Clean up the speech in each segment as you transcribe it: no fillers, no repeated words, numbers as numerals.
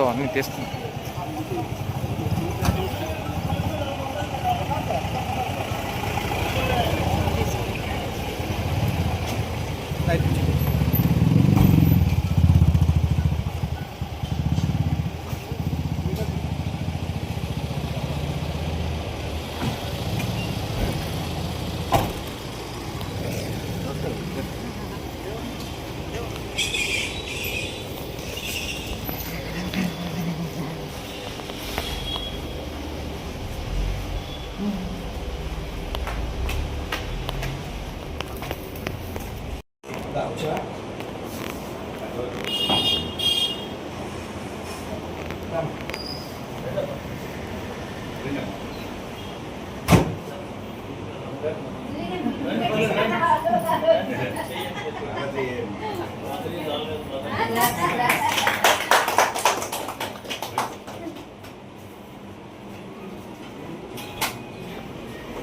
Photo అన్నీ తీస్తుంది.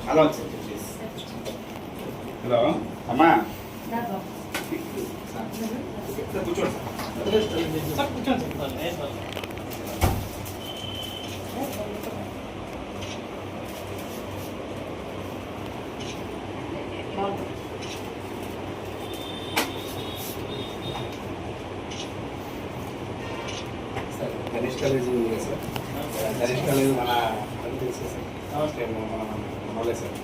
Hello hello అమ్మా కూర్చోండి సార్ కూర్చోండి గణేష్ కాలేజ్ ఉంది సార్. గణేష్ కాలేజ్ మన తెలుసు సార్. నమస్తే మన సార్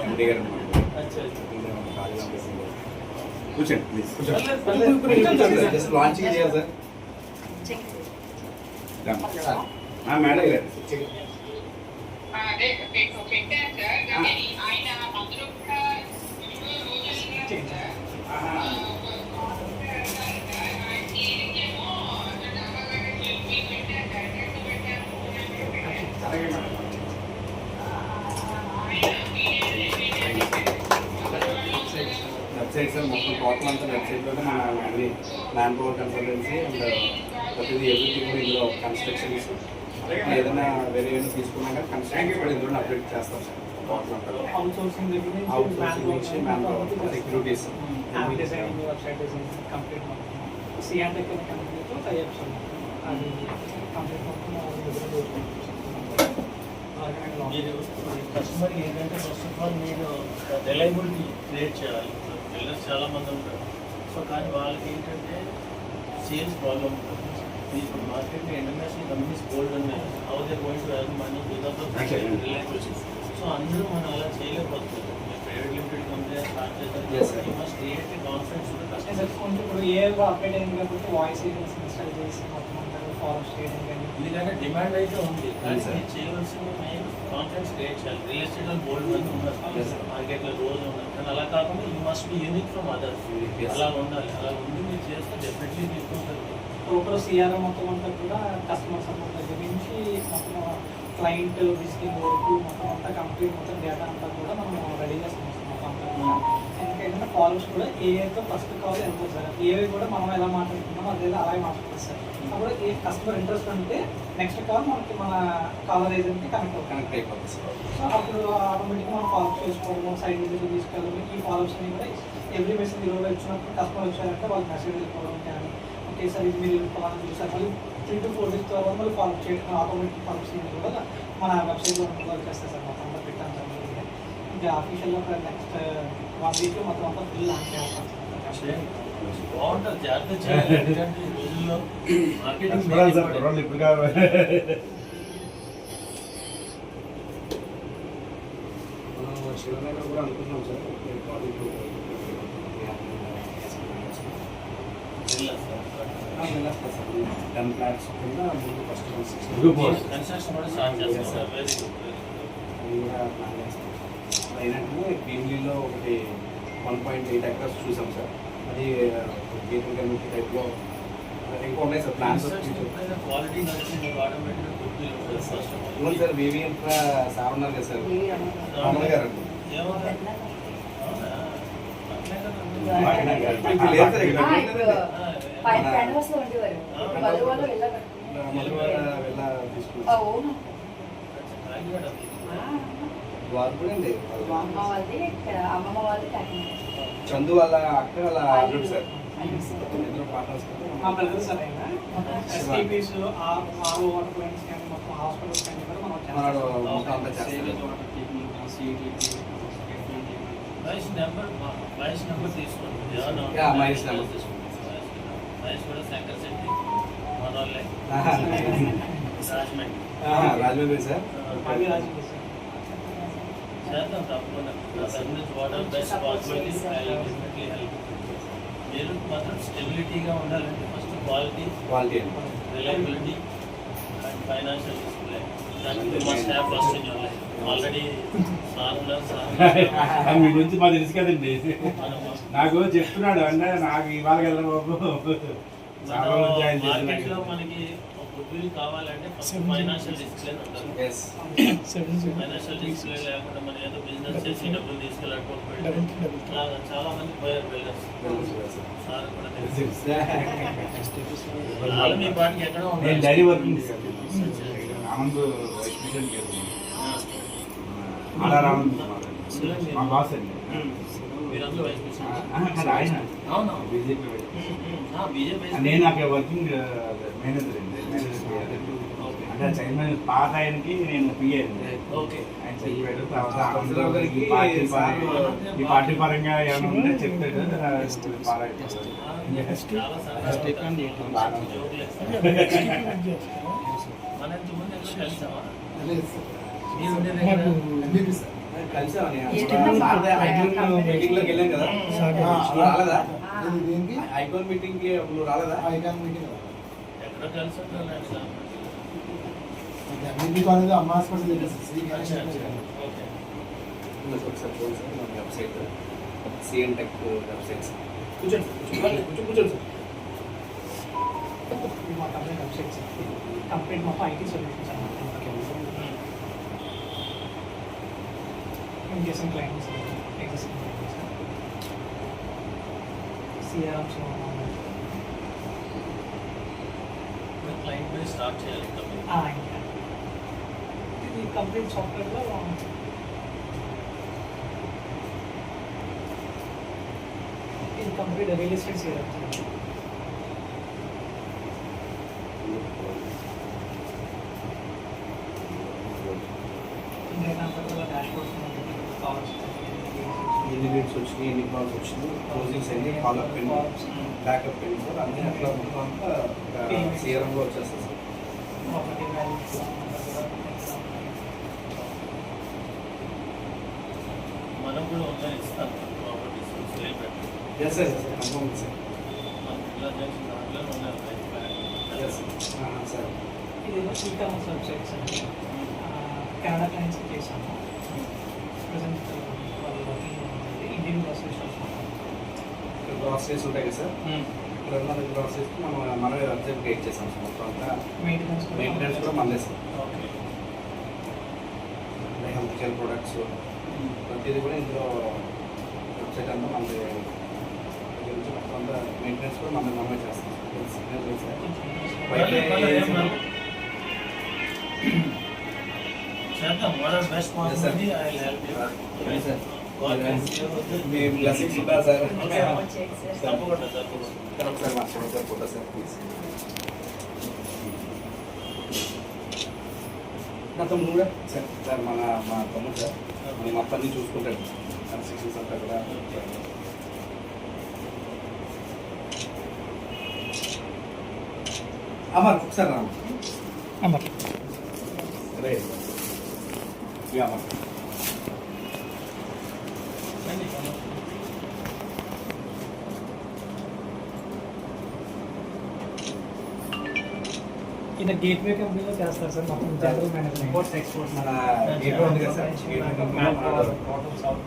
ఎండి గారు కూర్చోండి ప్లీజ్ కూర్చోండి. జస్ట్ లాంచింగ్ చేయాలి సార్. మేడం గారు వెబ్సైట్ సార్ మొత్తం టోటల్ అంతా వెబ్సైట్లోనే మన అన్ని మ్యాన్ పవర్ కన్సల్టెన్సీ అండ్ ప్రతిదీ ఎవ్రీథింగ్ కూడా ఇందులో కన్స్ట్రక్షన్స్ ఏదైనా వేరే ఏమైనా తీసుకున్నా కానీ కన్స్ట్రక్షన్స్ కూడా ఇందులో అప్డేట్ చేస్తాం సార్. టోటల్ అంతా అవుట్ సోర్సింగ్ నుంచి మ్యాన్ పవర్ సెక్యూరిటీస్ మీరు కస్టమర్ ఏంటంటే ఫస్ట్ ఆఫ్ ఆల్ మీరు రిలయబిలిటీ క్రియేట్ చేయాలి. బిల్డర్స్ చాలామంది ఉంటారు. సో కానీ వాళ్ళకి ఏంటంటే సేల్స్ ప్రాబ్లమ్ ఉంటుంది. ఇప్పుడు మార్కెట్లో ఇంటర్నేషనల్ కంపెనీస్ గోల్డ్ ఉన్నాయి. How they going to earn money without reliability. So అందరూ మనం అలా చేయలేకపోతుంది. ప్రైవేట్ లిమిటెడ్ కంపెనీ స్టార్ట్ చేస్తారు. యూ మస్ట్ క్రియేట్ కాన్ఫిడెన్స్ ఇప్పుడు ఏ అప్డేట్ అయింది కాబట్టి వాయిస్ ఇన్స్టాల్ చేసి మొత్తం ఫారెస్ట్ చేయడం కానీ ఎందుకంటే డిమాండ్ అయితే ఉంది. కానీ మీరు చేయవలసిన మెయిన్ కాన్ఫిడెన్స్ క్రియేట్ చేయాలి. రియల్ ఎస్టేట్లో గోల్డ్ మంది ఉన్నారు మార్కెట్లో రోజు ఉన్నారు. కానీ అలా కాకుండా you must be unique from others. అలా ఉండాలి. అలా ఉండి మీరు చేస్తే డెఫినెట్లీ తీసుకుంటారు. టోటల్ సిఆర్ఎం మొత్తం అంతా కూడా కస్టమర్ సపోర్ట్ దగ్గర నుంచి మొత్తం క్లయింట్ విజిటింగ్ వరకు మొత్తం అంతా కంప్లీట్ మొత్తం డేటా అంతా కూడా మనం రెడీ చేస్తాం మొత్తం అంతా కూడా. ఎందుకంటే ఫాలోవర్స్ కూడా ఏఐతో ఫస్ట్ కాల్ ఎంత సార్ ఏవి కూడా మనం ఎలా మాట్లాడుతున్నామో అదే అలాగే మాట్లాడుతుంది సార్. అప్పుడు ఏ కస్టమర్ ఇంట్రెస్ట్ ఉంటే నెక్స్ట్ కాల్ మనకి మన కాలర్ ఏజెంట్కి కనెక్ట్ అయిపోతుంది సార్. సో అప్పుడు ఆటోమేటిక్గా మనం ఫాలోఅప్ చేసుకోవడం సైడ్ విజిట్ తీసుకెళ్ళడం ఈ ఫాలోఅప్స్ అన్ని కూడా ఎవ్రీ మెసేజ్ ఈరోజు వచ్చినప్పుడు కస్టమర్ వచ్చారంటే వాళ్ళకి మెసేజ్ వెళ్ళిపోవడం కానీ ఒకేసారి ఇది మీరు ఫలానా చూసారు మళ్ళీ 3 to 4 days తర్వాత మళ్ళీ ఫాలోఅప్ చేయడం ఆటోమేటిక్ ఫాలోఅప్స్ కూడా మన వెబ్సైట్లో వర్క్ చేస్తాయి సార్. మొత్తం అంతా పెట్టాను సార్. ఇంకా ఆఫీషియల్గా నెక్స్ట్ 1 week మొత్తం అంతా ఫుల్ లాంచ్ చేస్తాం సార్. బాగుంటుంది. జాగ్రత్త చేయాలి. ఎందుకంటే ఈ రోజుల్లో మార్కెటింగ్ శివనగర్ కూడా అనుకున్నాం సార్. వెళ్ళొస్తా సార్. 10 flats కింద ముందు ఫస్ట్ కన్స్ట్రక్షన్ కూడా స్టార్ట్ చేస్తాం సార్. Very good. అది కూడా ప్లాన్ చేస్తాం. అయినట్టు భీమిలీలో ఒకటి 1.8 acres చూసాం సార్. అది గేట్లు కమ్యూనిటీ టైప్లో ఇంకా ఉన్నాయి సార్ ప్లాన్స్. క్వాలిటీ నచ్చింది ఆటోమేటిక్గా గుర్తు ఫస్ట్ అవును సార్. బేబీ ఇంకా సార్ ఉన్నారు కదా సార్ రామన్ గారు అండి. చందు వాళ్ళ అక్క వాళ్ళ సార్ ఇద్దరు పార్ట్నర్స్ మా బ్రదర్ సార్ అయినా ఎస్టీపీస్ ఆర్ఓ వాటర్ ప్లాంట్స్ కానీ మొత్తం హాస్పిటల్స్ కానీ కూడా మనం మనడు మొత్తం అంతా చేస్తాడు. మహేష్ నెంబర్ తీసుకోండి. Yeah, మహేష్ నెంబర్ మహేష్ కూడా శంకర్ శెట్టి మన వాళ్ళే రాజమండ్రి. రాజమండ్రి సార్. అవి రాజకీయ సార్ చేద్దాం తప్పకుండా. నా దగ్గర నుంచి water best possibility definitely help. మీరు మాత్రం స్టెబిలిటీగా ఉండాలంటే first quality, quality reliability and financial discipline. దానికి must have first in your life. Already sir ఉన్నారు, సార్ మీ గురించి మాకు తెలుసు కదండి. మనము నాకు చెప్తున్నాడు అంటే నాకు ఇవాళ కదా బాబు చాలా రోజులు జాయిన్ మార్కెట్లో చేసిన మనకి గుడ్ విల్ కావాలంటే ఫస్ట్ ఫైనాన్షియల్ డిసిప్లిన్ ఉంటుంది. ఎస్ ఫైనాన్షియల్ డిసిప్లిన్ లేకుండా మనం ఏదో బిజినెస్ చేసి డబ్బులు తీసుకెళ్ళకపోతే చాలా మంది పోయారు వెళ్ళారు. సార్ కూడా తెలుసు. చాలా మీ పాటికి ఎక్కడ నేను daily working Anand exhibition Anand మా బాస్ అండి. మీరందరూ కదా ఆయన అవును బీజేపీ బీజేపీ నేను అక్కడ వర్కింగ్ మేనేజర్ అండి. అంటే చైర్మన్ పాత ఆయనకి నేను పిఏ అండి. ఓకే ఆయన చెప్పాడు తర్వాత అందరూ ఈ పార్టీ పరంగా ఏమైనా ఉంటే చెప్తాడు. చాలా మన ఇంతకుముందు ఎక్కడ కలిసామా? మీరు ఉండే దగ్గర కలిసామని మీటింగ్లోకి వెళ్ళాం కదా. నువ్వు రాలేదా? ఐకాన్ మీటింగ్కి నువ్వు రాలేదా? ఎక్కడ కలిసి ఉంటారు? అమ్మ హాస్పిటల్ ఓకే ఒకసారి చూడండి సార్ మన వెబ్సైట్ సిఎన్ టెక్ వెబ్సైట్. కూర్చోండి కూర్చోండి సార్. ఇది మా కంపెనీ వెబ్సైట్ సార్. కంప్లీట్ మొత్తం ఐటీ సొల్యూషన్స్ అన్నమాట. మేము చేసిన clients existing clients CRMs client base start చేయాలి కంపెనీ. ఇంకా ఇది కంప్లీట్ సాఫ్ట్వేర్లో ఇది కంప్లీట్ రియల్ ఎస్టేట్ సిఆర్ఎమ్స్. ఎన్ని లీడ్స్ వచ్చినాయి, ఎన్ని కాల్స్ వచ్చినాయి, క్లోజింగ్స్ అన్ని, కాల్ అప్ అన్ని, బ్యాకప్ అన్ని సార్ అన్నీ అట్లా మొత్తం అంతా సీఆర్ఎంలో వచ్చేస్తుంది సార్. మనం కూడా ఆన్లైన్ ఇస్తాం ప్రాపర్టీస్ సేల్ పెట్టి. Yes sir confirm sir. మనకి ఇలా చేసిన దాంట్లో ఉన్నాయి ఎస్ సార్. ఇది ఈ-కామర్స్ వెబ్సైట్స్ అండి. కెనడా క్లయింట్స్కి చేసాము. ప్రజెంట్ వాళ్ళు వర్కింగ్ ఉంటుంది. ఇండియన్ గ్రాసరీస్ ఇక్కడ గ్రాసరీస్ ఉంటాయి కదా సార్. ఇక్కడ ఉన్న గ్రాసరీస్ మనమే వెబ్సైట్ క్రియేట్ చేసాం సార్. మొత్తం అంతా మెయింటెనెన్స్ కూడా మనదే sir. Okay health care products ప్రతిదీ కూడా ఇందులో వెబ్సైట్ అంతా మన గురించి మొత్తం అంతా మెయింటెనెన్స్ కూడా మనమే చేస్తాం చేద్దాం. What are best possibility I will help you. Sir. మీ ఓకే బ్లెస్సింగ్స్ ఉంటారు సార్. తప్పకుండా తప్పకుండా. ఒకసారి మార్చండి సార్ ఫోటో సార్ ప్లీజ్. నా తమ్ముడు కూడా సార్ సార్ మా తమ్ముడు సార్ మన మొత్తం అన్ని చూసుకుంటాడు. కన్స్ట్రక్షన్స్ అంతా కూడా అమర్ ఒకసారి రా అమర్. రే అమర్ ఇది గేట్వే కంపెనీలో చేస్తారు సార్. మొత్తం జనరల్ మేనేజ్మెంట్ ఇంపోర్ట్స్ ఎక్స్పోర్ట్స్ మన గేట్వే ఉంది కదా సార్. గేట్వే కంపెనీలో మన టోటల్ సౌత్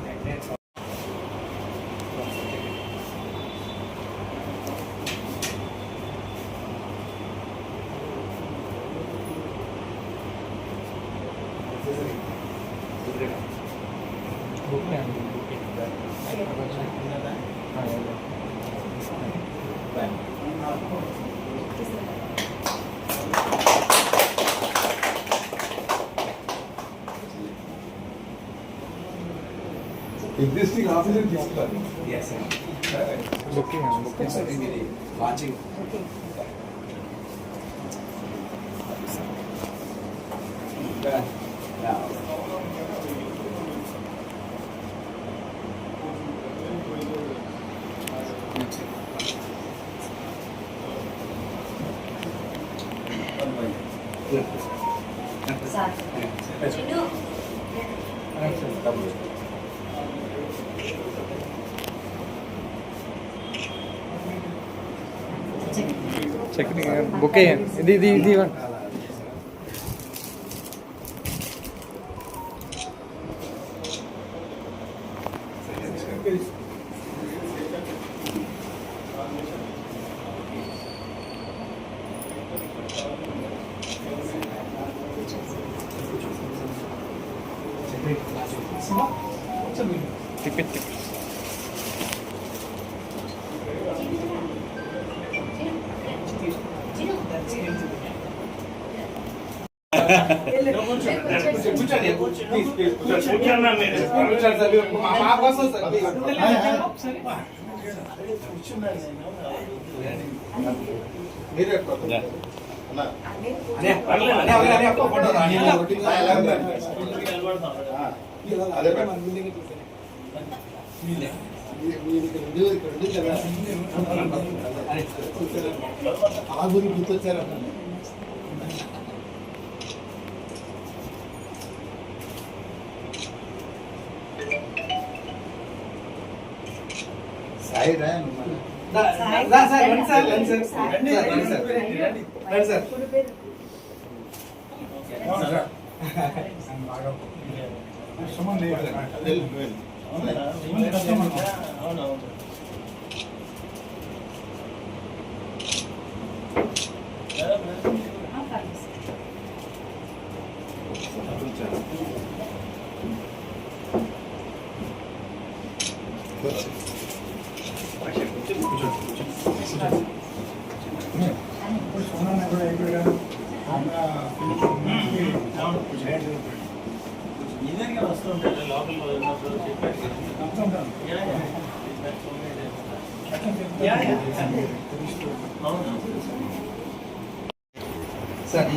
ఎగ్జిస్టింగ్ ఆఫీసర్ తీసుకున్నారు. Yes, sir. బుకింగ్ Sir, ఇది launching. Yeah. చెక్ బుక్ అయ్యాను. ఇది ఇవ్వండి. తిప్పి కూర్చున్నా మీరు. మా కోసం సార్ మీరే ఆగురి గుర్తొచ్చారా? సాయి రా సార్ రండి సార్ అవునవును. ఇదే వస్తుంటాడు లోపల ఉన్నప్పుడు చెప్పారు. అవును. సార్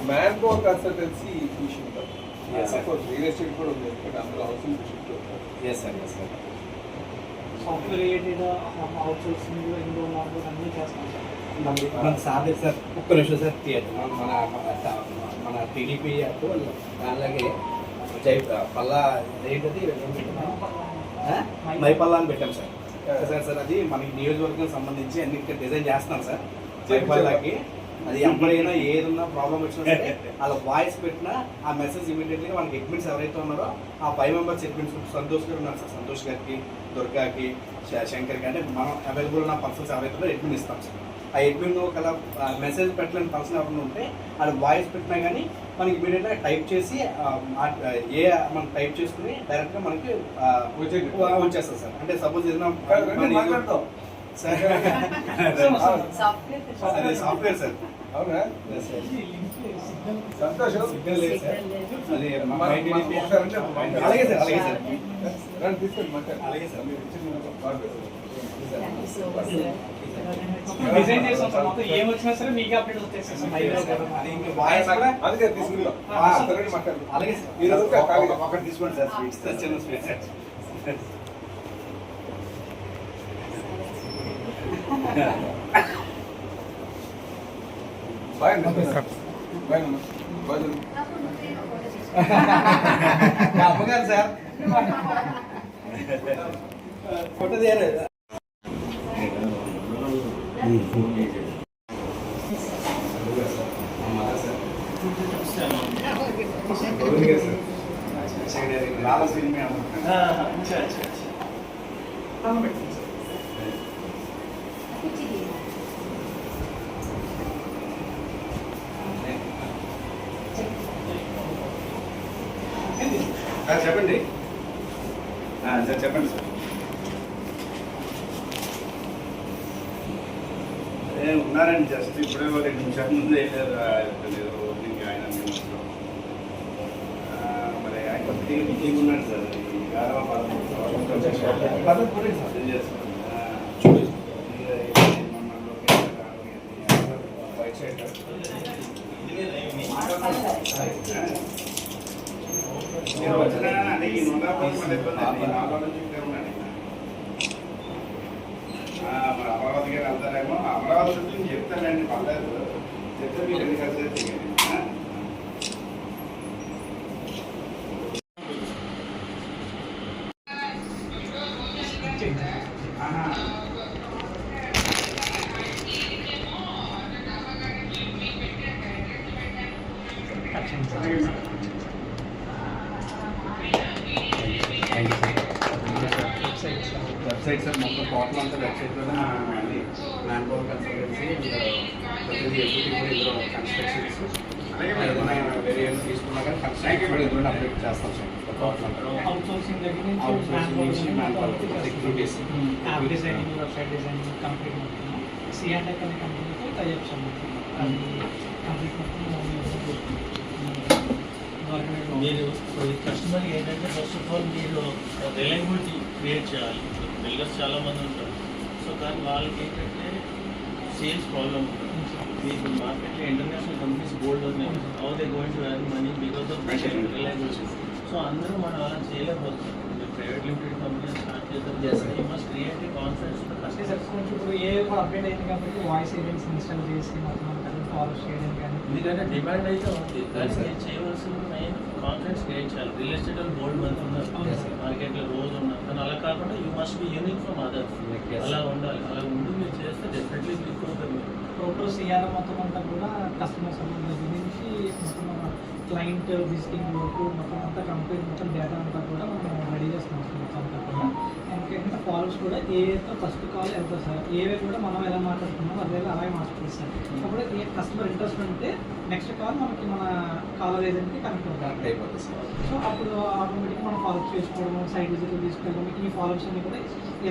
మ్యాన్ పవర్ కన్సల్టెన్సీ తీసుకుంటాం. Yes, sir. రియల్ ఎస్టేట్ కూడా ఉంది, బట్ అందులో హౌసింగ్ షిఫ్ట్ అవుతారు. Yes sir software related outsourcing indoor market అన్నీ చేస్తాం సార్. మన సార్ సార్ ఒక్క నిమిషం సార్ మన టీడీపీ అలాగే పల్లా ఏంటది మైపల్లా అని పెట్టాం సార్. సార్ అది మనకి నియోజకవర్గం సంబంధించి అన్ని డిజైన్ చేస్తాం సార్. మైపల్లాకి అది ఎవరైనా ఏదన్నా ప్రాబ్లం వచ్చినా సరే అలా వాయిస్ పెట్టినా ఆ మెసేజ్ ఇమీడియట్గా మనకి అడ్మిన్స్ ఎవరైతే ఉన్నారో ఆ 5 మెంబర్స్ అడ్మిన్స్ సంతోష్ గారు ఉన్నారు సార్. సంతోష్ గారికి, దుర్గాకి, శంకర్కి అంటే మనం అవైలబుల్ ఉన్న పర్సన్స్ ఎవరైతే ఉన్నారో అడ్మిన్ ఇస్తాం సార్. ఆ అడ్మిన్ ఒకవేళ మెసేజ్ పెట్టలేని పర్సన్ ఎవరైనా ఉంటే అది వాయిస్ పెట్టినా కానీ మనకి ఇమీడియట్గా టైప్ చేసి మనం టైప్ చేసుకుని డైరెక్ట్గా మనకి వచ్చేస్తాం సార్. అంటే సపోజ్ ఏదైనా సాఫ్ట్వేర్ సార్. అవునా? సంతోషం. అలాగే సార్ అలాగే సార్ రండి తీసుకొని మాట్లాడండి. అలాగే సార్ డిజైన్ చేస్తాం సార్. మొత్తం ఏం వచ్చినా సరే మీకు అప్డేట్ వచ్చేస్తాయి సార్. అది ఇంకా వాయిస్ కూడా అందుకే తీసుకుందాం. మాట్లాడండి. అలాగే సార్ మీరు ఒకటి తీసుకోండి సార్. స్వీట్స్ చిన్న స్వీట్స్ బాయ్ బాయ్ బాయ్ అమ్మగారు సార్ ఫోటో తీయాలి. సైడ్ లాల సినిమా అచ్చా అచ్చా అచ్చా చెప్పండి సార్ చెప్పండి సార్. అదే ఉన్నారండి జస్ట్ ఇప్పుడే 2 నిమిషాల ముందు వెళ్ళారు ఓపెనింగ్ ఆయన మరి ఆయన కొద్దిగా మీటింగ్ ఉన్నాడు సార్ ఈ రైట్ సైడ్ మీరు వచ్చినా అంటే ఈ 100% ఇబ్బంది అండి నాలో నుంచి ఇక్కడే ఉన్నాను మరి అమరావతికి వెళ్తారేమో అమరావతి గురించి చెప్తానండి పర్లేదు చెప్తే మీరు ఎన్ని కలిసి వెబ్సైట్ సార్ మొత్తం టోటల్ అంతా వెబ్సైట్లోనే అన్ని మ్యాన్ పవర్ కన్సల్టెన్సీ ప్రతిదీ ఎవ్రీథింగ్ కూడా ఇందులో కన్స్ట్రక్షన్స్ ఏదైనా వేరే ఏమైనా తీసుకున్నా కానీ కన్స్ట్రక్షన్ కూడా ఇందులో అప్డేట్ చేస్తాం సార్ టోటల్ అంతా అవుట్సోర్సింగ్ దగ్గర అవుట్సోర్సింగ్ నుంచి man power securities app designing website designing complete మొత్తం సిఆర్టెక్ అనే కంపెనీతో టైఅప్స్ అన్నమాట అది కంప్లీట్ మొత్తం మీరు కస్టమర్ ఏంటంటే ఫస్ట్ ఆఫ్ ఆల్ మీరు రిలయబిలిటీ క్రియేట్ చేయాలి. బిల్డర్స్ చాలామంది ఉంటారు, సో కానీ వాళ్ళకి ఏంటంటే సేల్స్ ప్రాబ్లమ్ ఉంటుంది. మీకు మార్కెట్లో ఇంటర్నేషనల్ కంపెనీస్ గోల్డ్ ఉన్నాయి, how they going to earn money because of reliability. So అందరూ మనం అలా చేయలేకపోతున్నాం. మీరు ప్రైవేట్ లిమిటెడ్ కంపెనీ స్టార్ట్ చేద్దాం, you must create a confidence అంటే సార్ కొంచెం ఇప్పుడు ఏ కూడా అప్డేట్ అయింది కాబట్టి వాయిస్ ఏజెంట్స్ ఇన్స్టాల్ చేసి మొత్తం ఫాలో చేయడం కానీ ఎందుకంటే డిమాండ్ అయితే ఉంది, కానీ నేను చేయవలసిన మెయిన్ కాన్ఫిడెన్స్ క్రియేట్ చేయాలి. రియల్ ఎస్టేట్ వాళ్ళు గోల్డ్ మంది ఉన్నారు మార్కెట్లో, రోజు ఉన్నారు, కానీ అలా కాకుండా you must be unique from others. అలా ఉండాలి, అలా ఉండి మీరు చేస్తే డెఫినెట్లీ మీకు అవుతుంది. టోటల్ సిఆర్ మొత్తం అంతా కూడా కస్టమర్ సపోర్ట్ దగ్గర నుంచి మొత్తం క్లయింట్ విజిటింగ్ వరకు మొత్తం అంతా కంప్లీట్ మొత్తం డేటా అంతా కూడా మనం రెడీ చేస్తున్నాం మొత్తం అంతా కూడా. ఇంకేంటే ఫాలోస్ కూడా ఏతో ఫస్ట్ కాల్ వెళ్తారు సార్, ఏవే కూడా మనం ఎలా మాట్లాడుతున్నామో అదే అలాగే మాట్లాడుతుంది సార్. అప్పుడు ఏ కస్టమర్ ఇంట్రెస్ట్ ఉంటే నెక్స్ట్ కాల్ మనకి మన కాలర్ ఏజెంట్కి కనెక్ట్ అవుతారు అయిపోతుంది సార్. సో అప్పుడు ఆటోమేటిక్గా మనం ఫాలోఅప్ చేసుకోవడం, సైట్ విజిట్లు తీసుకెళ్ళడం, ఈ ఫాలోఅప్స్ అన్ని కూడా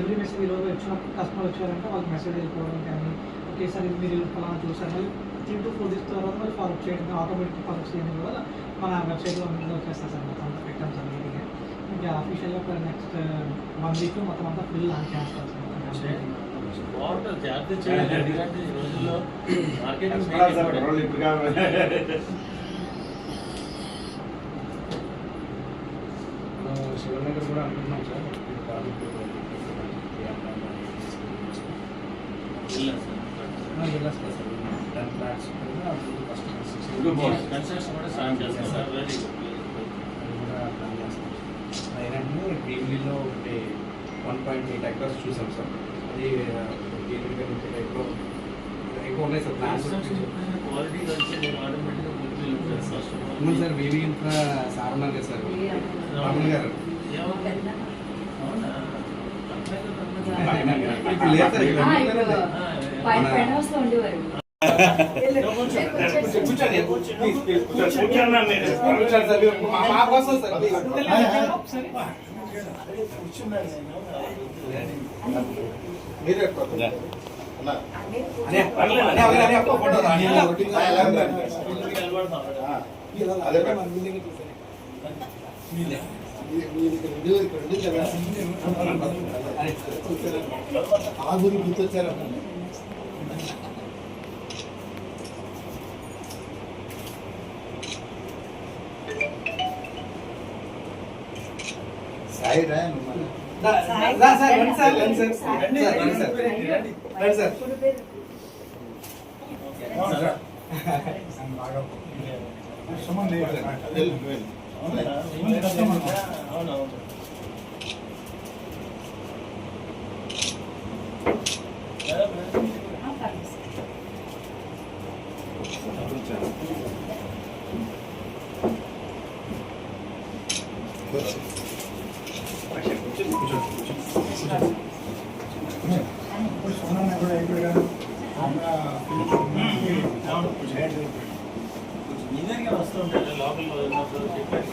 ఎవ్రీ మెసేజ్ ఈరోజు వచ్చినప్పుడు కస్టమర్ వచ్చారంటే వాళ్ళకి మెసేజ్ వెళ్ళిపోవడం కానీ ఒకేసారి మీరు ఫలానా చూసారు మళ్ళీ 3 to 4 days తర్వాత మళ్ళీ ఫాలోఅప్ చేయడం, ఆటోమేటిక్ ఫాలోఅప్ చేయడం కూడా మన వెబ్సైట్లో అందులో వచ్చేస్తారు సార్. మొత్తం అంతా పెట్టాం సార్ మీటింగ్. ఇంకా అఫీషియల్గా ఒక నెక్స్ట్ 1 week మొత్తం అంతా ఫుల్ లాంచ్ చేస్తారు సార్. బాగుంటుంది, జాగ్రత్త చేయాలి. ఎందుకంటే ఈ రోజుల్లో మార్కెటింగ్ శివనగర్ కూడా అనుకుంటున్నాం సార్. కన్స్ట్రక్షన్ కూడా స్టార్ట్ చేస్తాం సార్. వెరీ ఏంటంటే భీమిలీలో ఒకటి 1.8 acres చూసాం సార్. అది ఎక్కువ ఉన్నాయి సార్ ప్లాన్స్. క్వాలిటీ కలిసి నేను ఆటోమేటిక్గా గుర్తులు ఉంటుంది ఫస్ట్ ఆఫ్ ఆల్. అవును సార్, వివి ఇన్ఫ్రా సార్ ఉన్నారు కదా సార్, రాములు గారు. అవునా? ఇప్పుడు లేదు సార్, ఇక్కడ కూర్చోండి సార్, మా కోసం సార్ మీరే ఫోటో ఆగురి గుర్తొచ్చారా సాయి రా అవునవును. ఇంజనీరింగ్ వస్తుంటాడు లోపల ఉన్నప్పుడు చెప్పారు.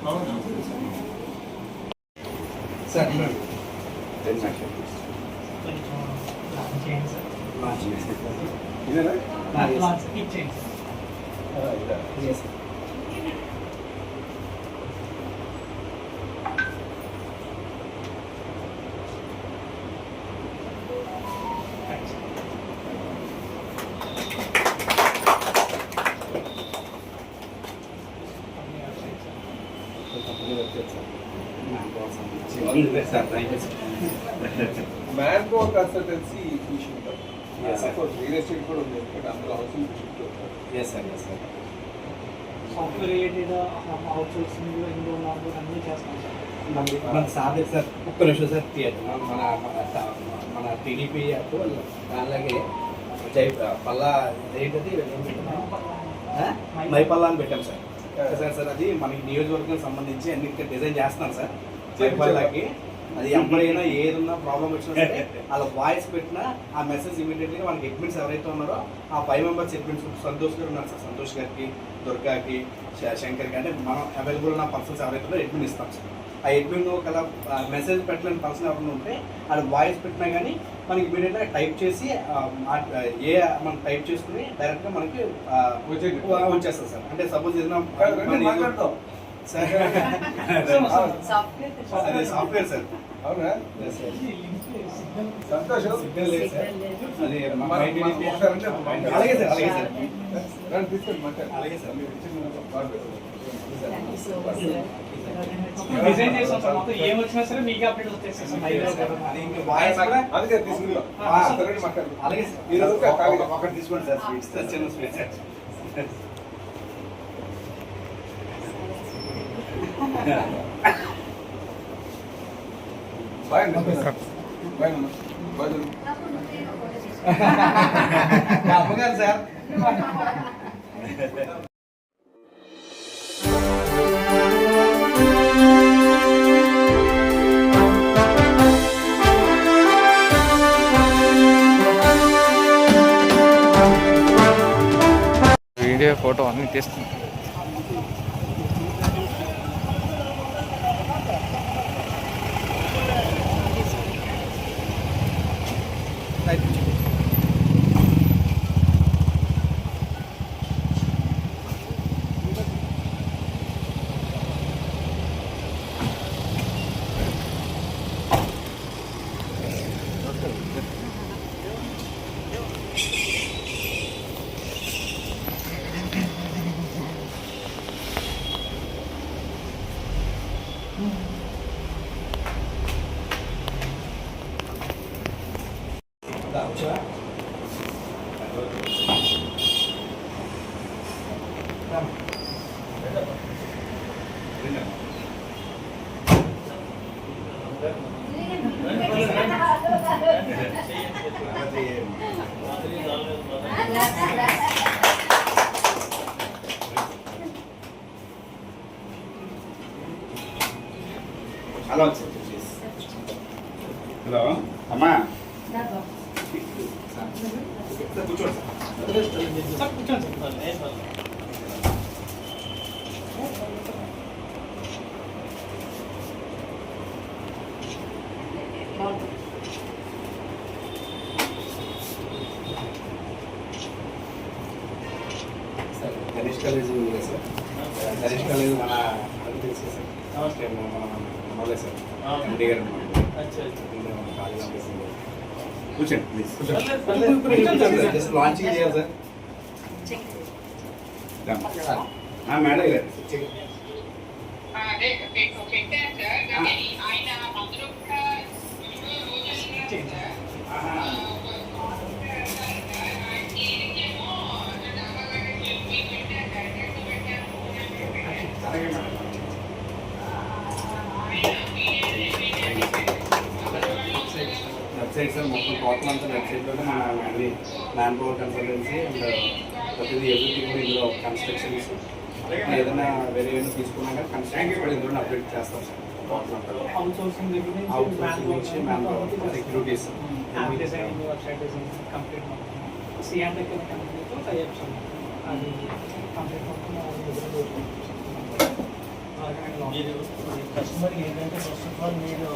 అవును సార్ ఇచ్చేయండి. Sir thank you sir. Manpower consultancy తీసుకుంటాం. Yes, sir. రియల్ ఎస్టేట్ కూడా ఉంది ఎందుకంటే అందులో హౌసింగ్ షిఫ్ట్ అవుతారు. Yes sir yes sir. Software related outsourcing indoor normal అన్నీ చేస్తాం సార్. మన సార్ సార్ ఒక్క నిమిషం సార్ మన టీడీపీ యాప్ అలాగే పల్లా ఏంటది మైపల్లా అని పెట్టాం సార్. సార్ అది మనకి నియోజకవర్గం సంబంధించి అన్ని డిజైన్ చేస్తాను సార్ మైపల్లాకి. అది ఎవరైనా ఏదన్నా ప్రాబ్లం వచ్చినా సరే అలా వాయిస్ పెట్టినా ఆ మెసేజ్ ఇమీడియట్గా మనకి అడ్మిన్స్ ఎవరైతే ఉన్నారో ఆ 5 మెంబర్స్ అడ్మిన్స్ సంతోష్ గారు ఉన్నారు సార్. సంతోష్ గారికి, దుర్గాకి, శంకర్కి అంటే మనం అవైలబుల్ ఉన్న పర్సన్స్ ఎవరైతే ఉన్నారో అడ్మిన్ ఇస్తాం సార్. ఆ అడ్మిన్ ఒకవేళ మెసేజ్ పెట్టలేని పర్సన్ ఎవరైనా ఉంటే అది వాయిస్ పెట్టినా కానీ మనకి ఇమీడియట్గా టైప్ చేసి మనం టైప్ చేసుకుని డైరెక్ట్గా మనకి వచ్చేస్తాం సార్. అంటే సపోజ్ ఏదైనా సాఫ్ట్వేర్ సార్. అవునా? సంతోషం. సిగ్నల్ లేదు సార్. అది అలాగే సార్ అలాగే సార్. రండి తీసుకొని మాట్లాడు. అలాగే సార్. మీరు ఇచ్చిన బాగా డిజైన్ చేసాం సార్. మొత్తం ఏం వచ్చినా సరే మీకు అప్డేట్ వచ్చేస్తాయి సార్. అది ఇంకా వాయిస్ కూడా అందుకే తీసుకుందాం. మాట్లాడు. అలాగే సార్. మీరు ఒకటి తీసుకోండి సార్. స్వీట్స్ సార్, చిన్న sweets sir. Bye bye bye. అమ్మగారు సార్. వీడియో ఫోటో అన్నీ తీస్తుంది. Hello sir. హలో అమ్మా కూర్చోండి సార్. సార్ కూర్చోండి సార్. సార్ గణేష్ కాలేజ్ ఉంది కదా సార్. గణేష్ కాలేజ్ మన అది తెలుసు సార్. నమస్తే మన సార్ ఎండి గారు కూర్చోండి ప్లీజ్. జస్ట్ లాంచింగ్ చేయాలి సార్. మేడం గారు వెబ్సైట్ సార్ సార్ మొత్తం టోటల్ అంతా వెబ్సైట్లోనే మన అన్ని మ్యాన్ పవర్ కన్సల్టెన్సీ అండ్ ప్రతిదీ ఎవ్రీథింగ్ కూడా ఇందులో కన్స్ట్రక్షన్స్ ఏదైనా వేరే ఏమైనా తీసుకున్నా కానీ కన్స్ట్రక్షన్స్ కూడా ఇందులో అప్డేట్ చేస్తాం సార్ టోటల్ అంతా అవుట్ సోర్సింగ్ దగ్గర అవుట్ సోర్సింగ్ నుంచి man power securities app designing website designing complete మొత్తం సిఆర్ దగ్గర కంపెనీతో టైప్స్ అది కంప్లీట్ మొత్తం మీరు కస్టమర్కి ఏంటంటే ఫస్ట్ ఆఫ్ ఆల్ మీరు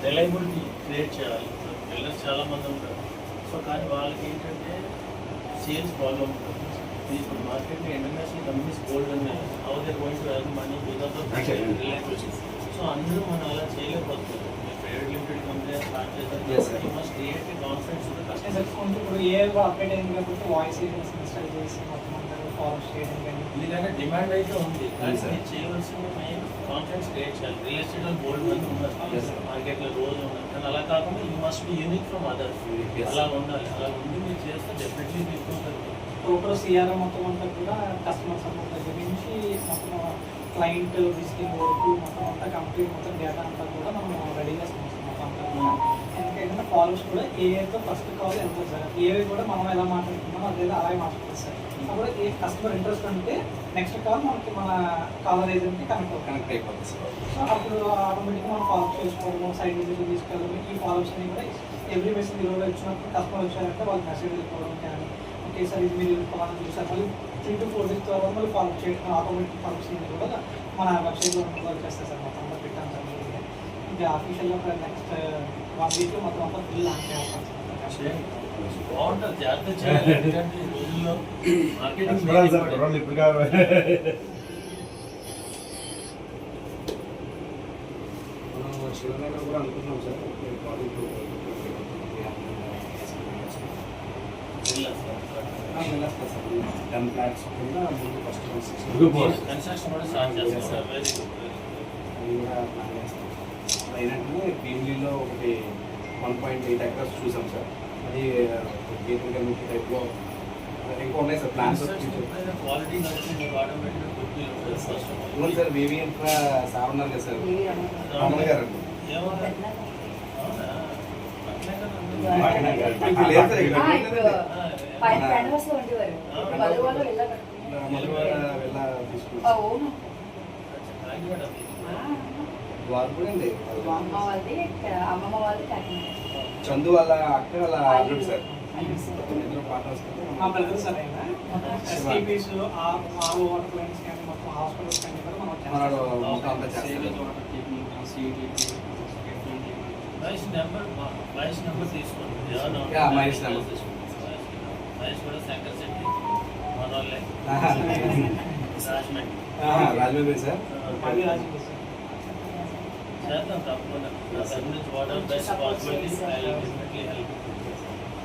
రిలయబిలిటీ క్రియేట్ చేయాలి. బిల్డర్స్ చాలామంది ఉంటారు. సో కానీ వాళ్ళకి ఏంటంటే సేల్స్ ప్రాబ్లం ఉంటుంది. ఇప్పుడు మార్కెట్లో ఇంటర్నేషనల్ కంపెనీస్ గోల్డ్ ఉన్నాయి. How they going to earn money because of reliability. So అందరూ మనం అలా చేయలేకపోతుంది. ప్రైవేట్ లిమిటెడ్ కంపెనీ స్టార్ట్ చేస్తారు. You must create a confidence to the customer. ఇప్పుడు ఏ అప్డేట్ అయింది కాబట్టి వాయిస్ ఏజెన్స్ ఇన్స్టాల్ చేసి మొత్తం అంతా ఫాలో చేయడం కానీ ఎందుకంటే డిమాండ్ అయితే ఉంది. కానీ మీరు చేయవలసిన మెయిన్ కాన్ఫిడెన్స్ క్రియేట్ చేయాలి. రియల్ ఎస్టేట్లో గోల్డ్ మంది ఉన్నారు మార్కెట్లో రోజు ఉన్నారు. కానీ అలా కాకుండా you must be unique from others. అలా ఉండాలి. అలా ఉండి మీరు చేస్తే డెఫినెట్లీ తీసుకుంటారు. టోటల్ సిఆర్ఎం మొత్తం అంతా కూడా కస్టమర్ సపోర్ట్ దగ్గర నుంచి మొత్తం క్లయింట్ విజిటింగ్ వరకు మొత్తం అంతా కంప్లీట్ మొత్తం డేటా అంతా కూడా మనం రెడీ చేస్తాం మొత్తం అంతా కూడా. ఎందుకంటే ఫాలోవర్స్ కూడా ఏఐతో ఫస్ట్ కాల్ వెళ్తారు సార్. ఏఐ కూడా మనం ఎలా మాట్లాడుతున్నామో అదే అలాగే మాట్లాడుతుంది సార్. అప్పుడు ఏ కస్టమర్ ఇంట్రెస్ట్ ఉంటే నెక్స్ట్ కాల్ మనకి మన కాలర్ ఏజెంట్కి కనెక్ట్ అయిపోతుంది సార్. సో అప్పుడు ఆటోమేటిక్గా మనం ఫాలో చేసుకోవడం సైడ్ విజిట్ తీసుకెళ్ళడం ఈ ఫాలోవర్స్ అన్ని కూడా ఎవ్రీ మెసేజ్ ఈరోజు వచ్చినప్పుడు కస్టమర్ వచ్చారంటే వాళ్ళు మెసేజ్ వెళ్ళిపోవడం కానీ ఓకే సార్ ఇది మీరు వెళ్ళిపోవాలని చూసారు మళ్ళీ 3 to 4 days తర్వాత మళ్ళీ ఫాలో చేయడం ఆటోమేటిక్ ఫాలోవర్స్ కూడా మన వెబ్సైట్లో వర్క్ చేస్తారు సార్. మొత్తం అంతా పెట్టాను సార్. ఇంకా ఆఫీషియల్గా నెక్స్ట్ 1 week మొత్తం అంతా ఫుల్ లాంచ్ చేస్తాం సార్. బాగుంటుంది. జాగ్రత్త చేయాలి. ఎందుకంటే ఈ రోజుల్లో మార్కెటింగ్ ఇప్పుడు కావాలి. మనం శివనగర్ కూడా అనుకుంటున్నాం సార్. వెళ్ళొస్తా సార్. 10 ఫ్లాట్స్ కింద ముందు ఫస్ట్ కన్స్ట్రక్షన్ కూడా స్టార్ట్ చేస్తాం సార్. Very good. అది కూడా ప్లాన్ చేస్తాం. అయినట్టు భీమిలీలో ఒకటి 1.8 acres చూసాం సార్. అది గేటెడ్ కమ్యూనిటీ టైప్లో ఇంకా ఉన్నాయి సార్ ప్లాన్స్. క్వాలిటీ నచ్చింది ఆటోమేటిక్ గుర్తు ఫస్ట్ ఆఫ్ అవును సార్. వివి ఇన్ఫ్రా సార్ ఉన్నారు కదా సార్ రామన్ గారు అండి. ఏమన్నా ఇప్పుడు లేదు సార్ ఇక్కడ వెళ్ళా తీసుకుంటాం. వాళ్ళు కూడా అండి అమ్మమ్మ వాళ్ళు చందు వాళ్ళ అక్క వాళ్ళ అల్లుడు సార్. ఇద్దరు పార్ట్నర్స్ మా బ్రదర్ సార్ అయినా ఎస్టీపీస్ ఆర్ఓ వాటర్ ప్లాంట్స్ కానీ మొత్తం హాస్పిటల్స్ కానీ కూడా మనోడు మనం మొత్తం అంతా చేస్తారు. మహేష్ నెంబర్ తీసుకోండి. Yeah, Mahesh number. మహేష్ కూడా శంకర్ శెట్టి మన వాళ్ళే రాజమండ్రి. రాజమండ్రి సార్. మళ్ళీ రాజు చేద్దాం తప్పకుండా. నా తరఫు నుంచి what are best possibilities I will definitely help.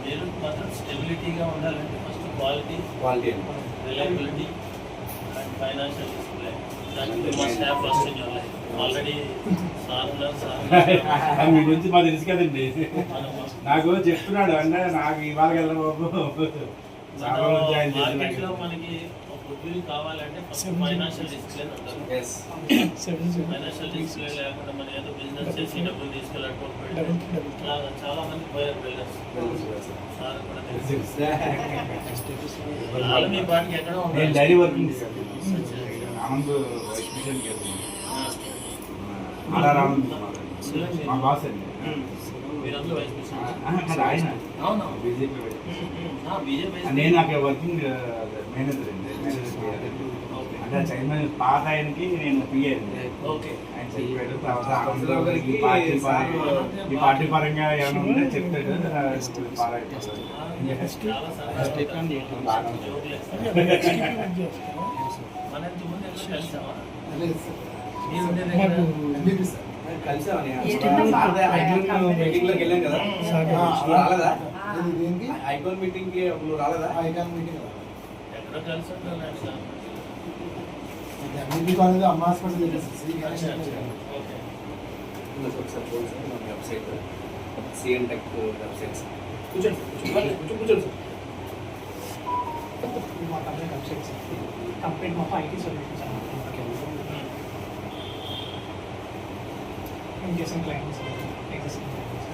మీరు మాత్రం స్టెబిలిటీగా ఉండాలంటే first quality, reliability and financial discipline. దానికి you must have first in your life. Already sir మీ గురించి మాకు తెలుసు కదండి. నాకు చెప్తున్నాడు అంటే నాకు ఇవాళ కదా బాబు మార్కెట్లో మనకి గుడ్విల్ కావాలంటే ఫస్ట్ ఫైనాన్షియల్ డిసిప్లిన్ అంటారు. ఫైనాన్షియల్ డిసిప్లిన్ లేకుండా మనం ఏదో బిజినెస్ చేసి డబ్బులు తీసుకెళ్ళాలి. చాలా మంది పోయారు బిల్డర్స్. సార్ కూడా తెలుసు. మీ పాటికి ఎక్కడ నేను daily working Anand vice president మా బాస్ అండి. మీరందరూ వైస్ ప్రెసిడెంట్. ఆయన అవును బీజేపీ బీజేపీ. నేను అక్కడ వర్కింగ్ మేనేజర్ అండి. అంటే చైర్మన్ పాత ఆయనకి నేను పిఏ అండి. ఓకే. ఆయన చెప్పాడు. తర్వాత ఆనందరావు ఈ పార్టీ పరంగా ఏమైనా ఉంటే చెప్తాడు. చాలా మన ఇంతకుముందు ఎక్కడ కలిసామా? మీరు ఉండే దగ్గర కలిసామని మీటింగ్ లోకి వెళ్ళాం కదా. రాలేదా ఐకాన్ మీటింగ్ కి నువ్వు రాలేదా? ఎక్కడో కలిసి ఒకసారి వెబ్సైట్ సిఎన్ టెక్ వెబ్సైట్స్ కూర్చోండి కూర్చోండి సార్. మా కంపెనీ వెబ్సైట్స్ కంప్లీట్ మొత్తం ఐటీ సొల్యూషన్స్ ఇంకేసిన clients existing clients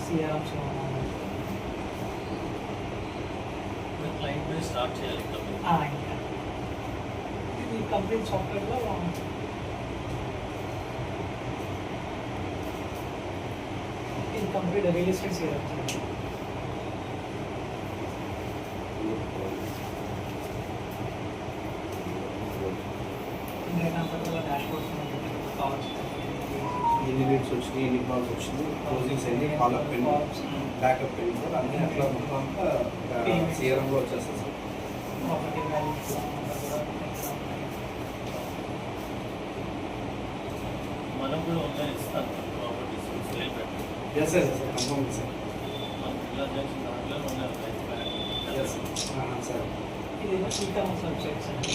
CRMs client మీద స్టార్ట్ చేయాలి కంపెనీ. ఇంకా ఇది కంప్లీట్ సాఫ్ట్వేర్లో ఇది complete real estate CRMs. Data అంతా కూడా డాష్బోర్డ్స్ కావచ్చు. ఎన్ని లీడ్స్ వచ్చినాయి, ఎన్ని కాల్స్ వచ్చినాయి, క్లోజింగ్స్ అన్ని, ఫాలోఅప్ పిన్, బ్యాకప్ పిన్ కూడా అన్నీ అట్లా మొత్తం అంతా సీఆర్ఎంలో వచ్చేస్తుంది సార్. ప్రాపర్టీ వాల్యూస్ అంతా కూడా మనం కూడా ఆన్లైన్ ఇస్తాం ప్రాపర్టీస్ సేల్ పెట్టి ఎస్ సార్ కన్ఫర్మ్ సార్. మనకి ఇలా చేసిన దాంట్లో ఉన్నాయి ఎస్ సార్. ఇది ఈ-కామర్స్ వెబ్సైట్స్ అండి.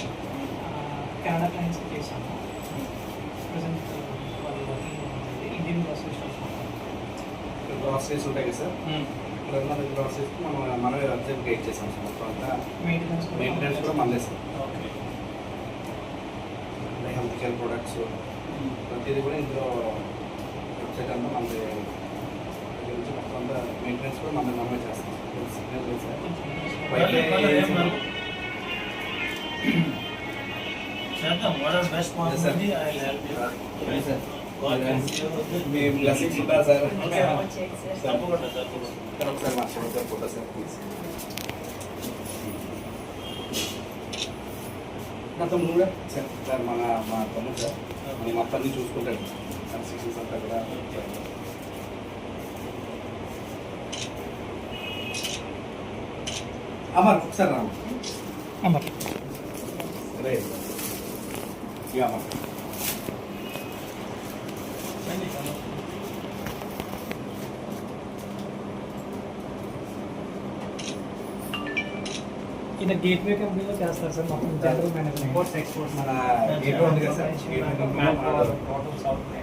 కెనడా క్లయింట్స్కి చేశాము. ప్రజెంట్ వాళ్ళు వర్కింగ్ ఉంది. Indian grocery shop. గ్రాసరీస్ ఉంటాయి కదా సార్. ఇక్కడ ఉన్న గ్రాసరీస్కి మనమే వెబ్సైట్ క్రియేట్ చేసాం సార్. మొత్తం అంతా మెయింటెనెన్స్ కూడా మనదే sir. Okay. Health care products ప్రతిదీ కూడా ఇందులో వెబ్సైట్ అంతా మనది గురించి మొత్తం అంతా మెయింటెనెన్స్ కూడా మనమే చేస్తాం సార్. చేద్దాం. What are best possibility I will help you. మీ బ్లెస్సింగ్స్ ఉంటా సార్. వచ్చేది సార్. తప్పకుండా తప్పకుండా. ఇక్కడ ఒకసారి మా సార్ ఫోటో సార్ ప్లీజ్. నా తమ్ముడు కూడా సార్ సార్ మా తమ్ముడు సార్ మన మొత్తాన్ని చూసుకుంటాడు. కన్స్ట్రక్షన్స్ అంతా కూడా అమర్ ఒకసారి రా అమర్. రైట్ అమర్. ఇది గేట్వే కంపెనీలో చేస్తారు సార్. మొత్తం జనరల్ మేనేజ్మెంట్. ఇంపోర్ట్స్ ఎక్స్పోర్ట్స్ మన గేట్వే ఉంది కదా sir. Gateway company total software.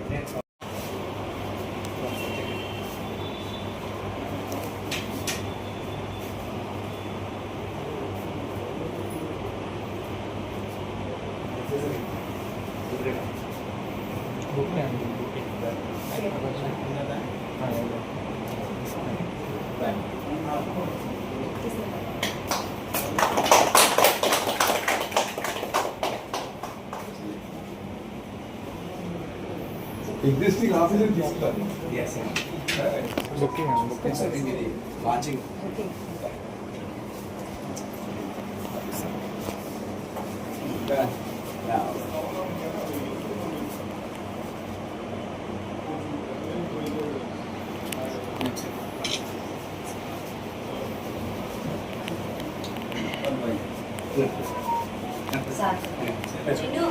Existing officer తీసుకుంటారు. Yes sir. బుకింగ్ సార్ ఇది లాంచింగ్. ఓకే. సార్. చిన్ను.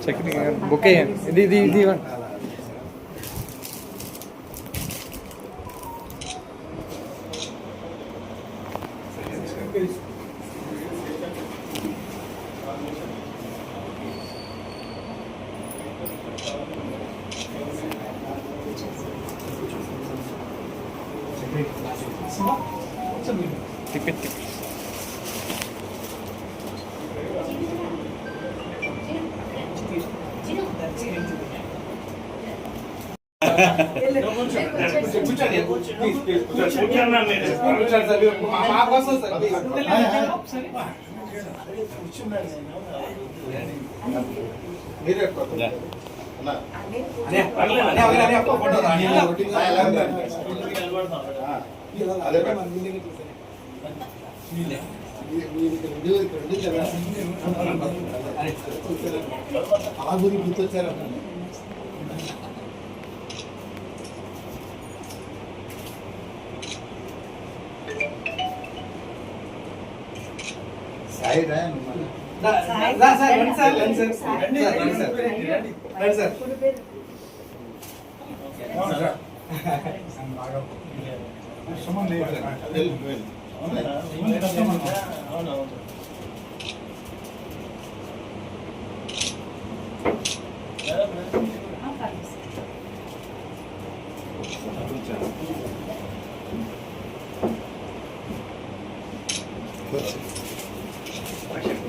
చెక్ బుక్ అయ్యండి. ఇది ఇవ్వండి. తిప్పి ఆగురి గుర్తొచ్చారు. సాయి రా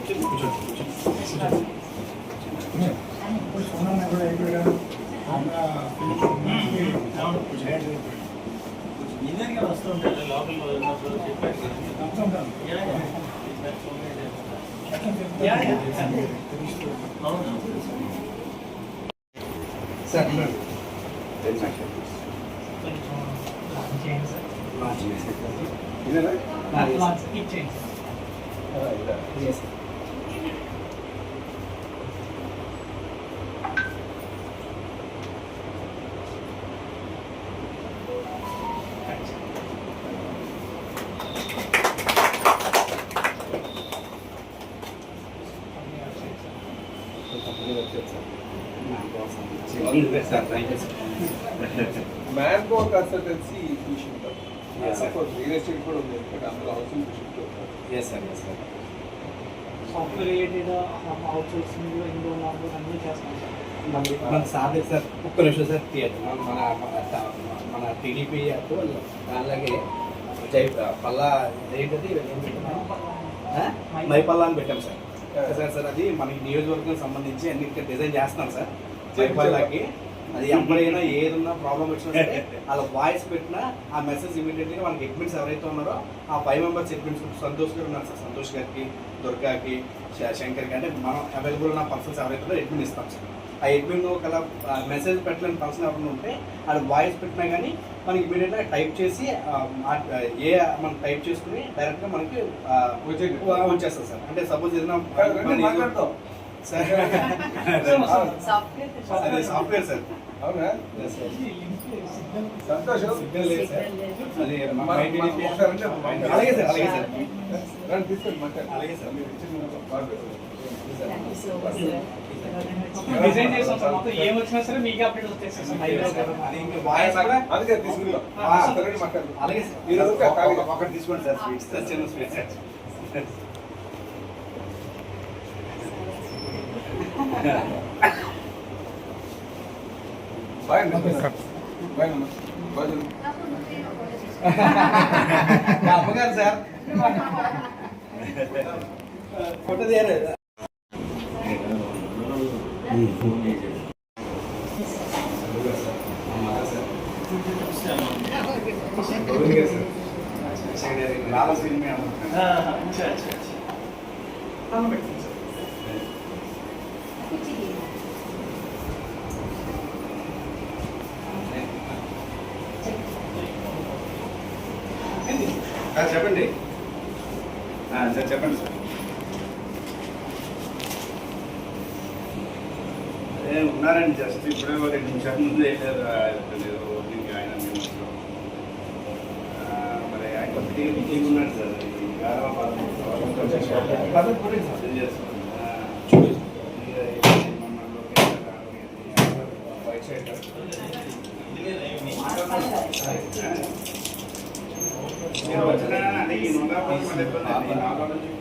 కూర్చోండి. ఇంజనీర్గా వస్తూ ఉంటారు లోకల్లో ఉన్నప్పుడు చెప్పారు అవును సార్ మ్యాన్ పవర్ కన్సల్టెన్సీ తీసుకుంటాం Yes, sir. రియల్ ఎస్టేట్ కూడా ఉంది ఎందుకంటే అందులో హౌసింగ్ షిఫ్ట్ అవుతారు yes sir yes sir software related outsourcing ఇండో నార్మల్ అన్నీ చేస్తాం సార్. మన సార్ సార్ ఒక్క నిమిషం సార్ మన టీడీపీ యాప్ అలాగే పల్లా ఏంటది మైపల్లా అని పెట్టాం సార్ సార్ అది మనకి నియోజకవర్గం సంబంధించి అన్ని డిజైన్ చేస్తున్నాం సార్ మైపల్లాకి అది ఎవరైనా ఏదన్నా ప్రాబ్లం వచ్చినా సరే అలా వాయిస్ పెట్టినా ఆ మెసేజ్ ఇమీడియట్గా మనకి అడ్మిన్స్ ఎవరైతే ఉన్నారో ఆ 5 మెంబర్స్ అడ్మిన్స్ సంతోష్ గారు ఉన్నారు సార్ సంతోష్ గారికి దుర్గాకి శంకర్కి అంటే మనం అవైలబుల్ ఉన్న పర్సన్స్ ఎవరైతే ఉన్నారో అడ్మిన్ ఇస్తాం సార్ ఆ అడ్మిన్ ఒకవేళ మెసేజ్ పెట్టలేని పర్సన్ ఎవరైనా ఉంటే అది వాయిస్ పెట్టినా కానీ మనకి ఇమీడియట్గా టైప్ చేసి మనం టైప్ చేసుకుని డైరెక్ట్గా మనకి వచ్చేస్తాం సార్ అంటే సపోజ్ ఏదైనా సార్ అదే సాఫ్ట్వేర్ సార్ అవునా సంతోషం సిగ్నల్ లేదు సార్ అది అలాగే సార్ అలాగే సార్ రండి తీసుకొని మాట్లాడండి అలాగే సార్ మీరు ఇచ్చిన బాగా Thank you so much, sir. Design చేస్తాం సార్ మొత్తం ఏం వచ్చినా సరే మీకు అప్డేట్ వచ్చేస్తాయి సార్. అది ఇంకా వాయిస్ కూడా అందుకే తీసుకుందాం మాట్లాడు అలాగే సార్ ఈ రోజు ఒకటి తీసుకోండి సార్ స్వీట్స్ సార్ చిన్న sweet sir bye bye bye అమ్మగారు సార్ ఫోటో తీయరు లాల సినిమా చెప్పండి సార్ చెప్పండి సార్ ఉన్నారండి జస్ట్ ఇప్పుడే 2 నిమిషాల ముందు వెళ్ళారు ఓపెనింగ్ ఆయన మరి ఆయన కొద్దిగా మీటింగ్ ఉన్నాడు సార్ మీరు వచ్చినా అంటే ఈ నూనె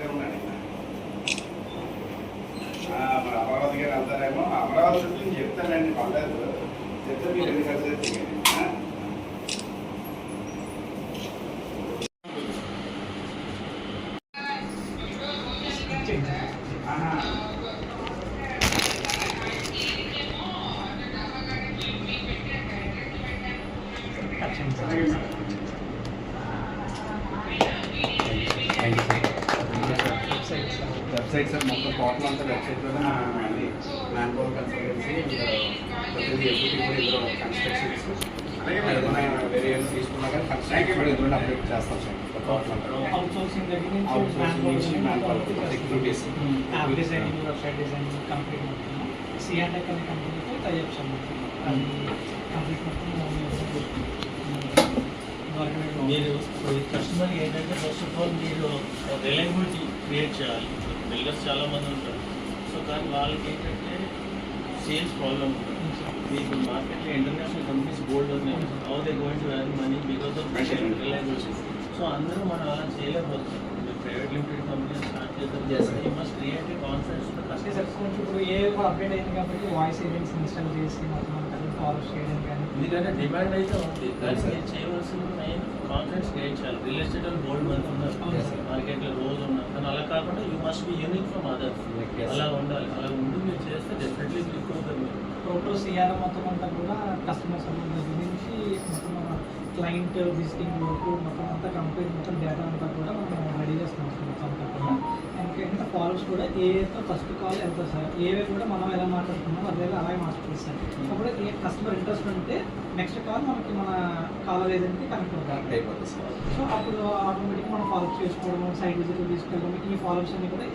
ఉన్నాడు మరి అమరావతి గారు వెళ్తారేమో అమరావతి చుట్టూ చెప్తానండి పర్లేదు చెప్తే మీరు ఎన్ని ఖర్చు చేయండి వెబ్సైట్ సార్ మొత్తం టోటల్ అంతా వెబ్సైట్లోనే అన్ని మ్యాన్ పవర్ కన్సల్టెన్సీ ప్రతిదీ ఎవ్రీథింగ్ కూడా ఇందులో కన్స్ట్రక్షన్స్ వేరే ఏమైనా తీసుకున్నా కానీ కన్స్ట్రక్షన్ కూడా ఇందులో అప్డేట్ చేస్తాం సార్ టోటల్ అంతా అవుట్ సోర్సింగ్ దగ్గర అవుట్ సోర్సింగ్ నుంచి man power securities app designing website designing complete మొత్తం సిఆర్ఐ కంపెనీతో టైప్స్ అన్నమాట అది కంప్లీట్ మొత్తం మీరు కస్టమర్ ఏంటంటే ఫస్ట్ ఆఫ్ ఆల్ మీరు రిలయబిలిటీ క్రియేట్ చేయాలి బిల్డర్స్ చాలామంది ఉంటారు సో కానీ వాళ్ళకి ఏంటంటే సేల్స్ ప్రాబ్లమ్ ఉంటుంది మీకు మార్కెట్లో ఇంటర్నేషనల్ కంపెనీస్ బోల్డ్ ఉన్నాయి how they going to earn money because of reliability so అందరూ మనం అలా చేయలేకపోతున్నాం మీరు ప్రైవేట్ లిమిటెడ్ కంపెనీ స్టార్ట్ చేద్దాం యూ మస్ట్ క్రియేట్ కాన్ఫిడెన్స్ ఇప్పుడు ఏ కూడా అప్డేట్ అయింది కాబట్టి వాయిస్ ఏజెంట్స్ ఇన్స్టాల్ చేసి మొత్తం ఫాలో చేయడం కానీ ఎందుకంటే డిమాండ్ అయితే ఉంది కానీ మీరు చేయవలసిన మెయిన్ కాన్ఫిడెన్స్ క్రియేట్ చేయాలి రియల్ ఎస్టేట్ వాళ్ళు బోల్డ్ మంది ఉన్నారు మార్కెట్లో రోజు ఉన్నారు కానీ అలా కాకుండా you must be unique from others అలా ఉండాలి టోటల్ సిఆర్ఎం మొత్తం అంతా కూడా కస్టమర్ సర్వీస్ దగ్గర నుంచి మొత్తం మన క్లయింట్ విజిటింగ్ వరకు మొత్తం అంతా కంప్లీట్ మొత్తం డేటా అంతా కూడా మనం రెడీ చేస్తున్నాం సార్ మొత్తం అంతా కూడా. ఇంకేంటంటే ఫాలోస్ కూడా ఏతో ఫస్ట్ కాల్ ఎంత సార్ ఏవే కూడా మనం ఎలా మాట్లాడుతున్నామో అదే అలాగే మాట్లాడుతుంది సార్. అప్పుడు ఏ కస్టమర్ ఇంట్రెస్ట్ ఉంటే నెక్స్ట్ కాల్ మనకి మన కాలర్ ఏజెంట్కి కనెక్ట్ అవుతుంది అయిపోతుంది సార్. సో అప్పుడు ఆటోమేటిక్గా మనం ఫాలోఅప్ చేసుకోవడం సైట్ విజిట్ తీసుకెళ్ళడం ఈ ఫాలోఅప్స్ అన్ని కూడా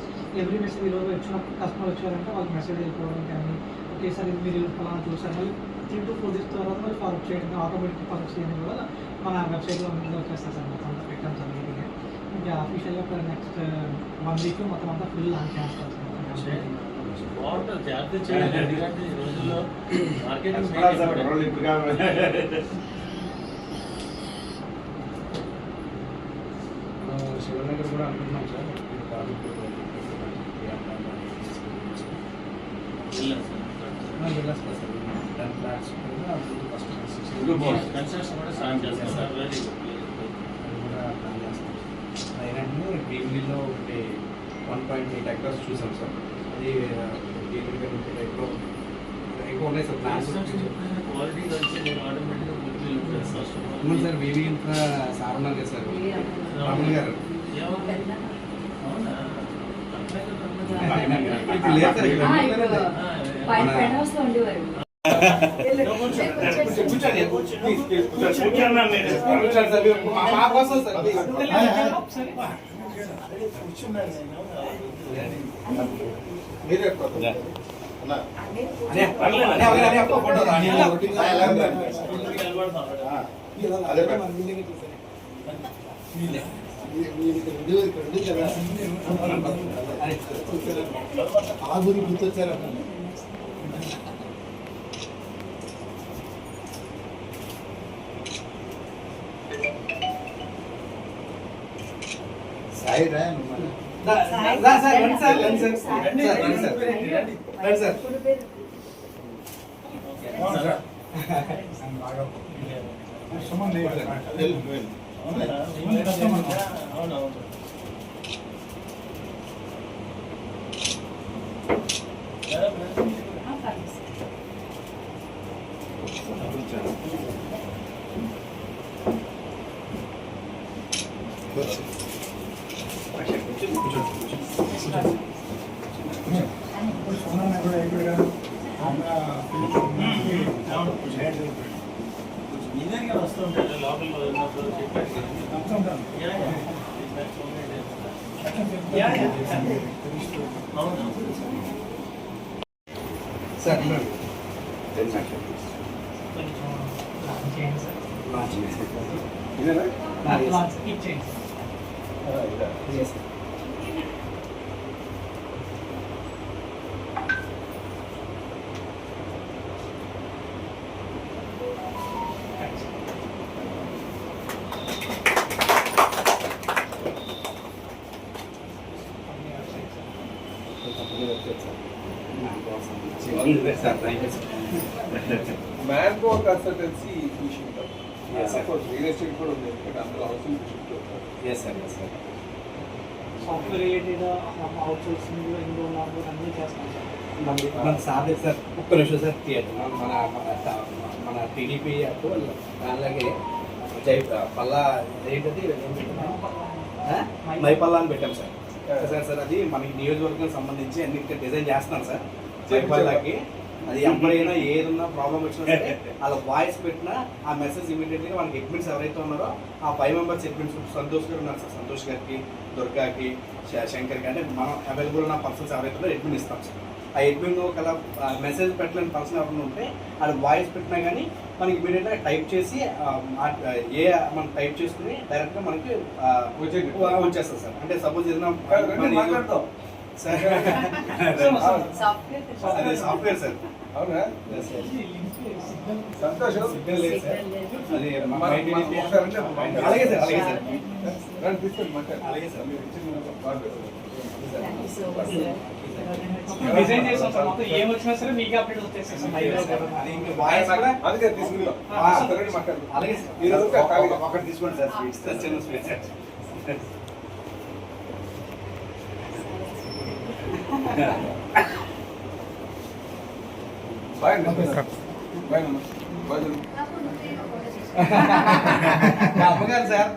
ఎవ్రీ మెసేజ్ ఈరోజు వచ్చినప్పుడు కస్టమర్ వచ్చారంటే వాళ్ళకి మెసేజ్ వెళ్ళిపోవడం కానీ ఒకేసారి ఇది మీరు ఫలానా చూసారు మళ్ళీ 3 to 4 days తర్వాత మళ్ళీ ఫాలోఅప్ చేయడం ఆటోమేటిక్ ఫాలోఅప్స్ చేయడం కూడా మన వెబ్సైట్లో అందులో వచ్చేస్తారు సార్ మొత్తం అంతా పెట్టాం సార్ మీటింగ్. ఇంకా అఫీషియల్గా నెక్స్ట్ 1 week మొత్తం అంతా ఫుల్ లాంచ్ చేస్తారు సార్. బాగుంటుంది జాగ్రత్త చేయాలి. ఎందుకంటే ఈ రోజుల్లో మార్కెటింగ్ శివనగర్ కూడా అనుకుంటున్నాం సార్. వెళ్ళొస్తా సార్. 10 ఫ్లాట్స్ కూడా కన్స్ట్రక్షన్ కూడా స్టార్ట్ చేస్తాం సార్. వెరీ కూడా ప్లాన్ చేస్తాం. అయినట్టు భీమిలీలో ఒకటి 1.8 acres చూసాం సార్. అది ఎక్కువ ఉన్నాయి సార్ ప్లాన్స్. క్వాలిటీ కలిసి నేను ఆటోమేటిక్గా అవును సార్. వివి ఇన్ఫ్రా సార్ ఉన్నారు కదా సార్ రాములు గారు. అవునా ఇప్పుడు లేదు సార్. ఇక్కడ పెన్ హౌస్ లో ఉండేవారు. కూర్చోండి. కూర్చున్నాను నేను. కూర్చోండి సార్. మా కోసం సార్. మీరే ఆగురి గుర్తొచ్చారా? సాయి రా అవునవును నిజంగా వస్తుంటారు లోపల అవును సార్ మ్యాన్ పవర్ కన్సల్టెన్సీ తీసుకుంటాం. Yes, sir. రియల్ ఎస్టేట్ కూడా ఉంది. అందులో housing yes sir. Yes sir. Software related outsourcing ఇండో మార్కెట్ అన్నీ చేస్తాం సార్. మన సార్ సార్ ఒక్క నిమిషం సార్ మన టీడీపీ యాప్ అలాగే పల్లా ఏంటది మైపల్లా అని పెట్టాం సార్. సార్ సార్ అది మనకి నియోజకవర్గానికి సంబంధించి అన్ని డిజైన్ చేస్తున్నాం సార్. మైపల్లాకి అది ఎవరైనా ఏదన్నా ప్రాబ్లం వచ్చినా సరే అలా వాయిస్ పెట్టినా ఆ మెసేజ్ ఇమీడియట్గా మనకి అడ్మిన్స్ ఎవరైతే ఉన్నారో ఆ 5 members అడ్మిన్స్ సంతోష్ గారు ఉన్నారు సార్. సంతోష్ గారికి, దుర్గాకి, శంకర్కి అంటే మనం అవైలబుల్ ఉన్న పర్సన్స్ ఎవరైతే ఉన్నారో అడ్మిన్ ఇస్తాం సార్. ఆ అడ్మిన్ ఒకలా మెసేజ్ పెట్టలేని పర్సన్ ఎవరైనా ఉంటే అది వాయిస్ పెట్టినా కానీ మనకి ఇమీడియట్గా టైప్ చేసి మనం టైప్ చేసుకుని డైరెక్ట్గా మనకి వచ్చేస్తుంది సార్. అంటే సపోజ్ ఏదైనా అదే సాఫ్ట్వేర్ సార్. అవునా? సంతోషం. లేదు సార్. అది అలాగే సార్. అలాగే సార్. రండి తీసుకొని మాట్లాడు. అలాగే sir. Thank you so much, sir. Design చేస్తాం సార్. మొత్తం ఏం వచ్చినా సరే మీకు అప్డేట్ వచ్చేస్తాయి సార్. అది ఇంకా వాయిస్ కూడా అందుకే తీసుకుందాం. రండి మాట్లాడు. అలాగే ఈ రోజు సార్. ఒకటి తీసుకోండి సార్. Sweets sir. చిన్న స్వీట్స్ సార్. బాయ్ అండి బాయ్ అమ్మ బాయ్ చూడు. అమ్మగారు సార్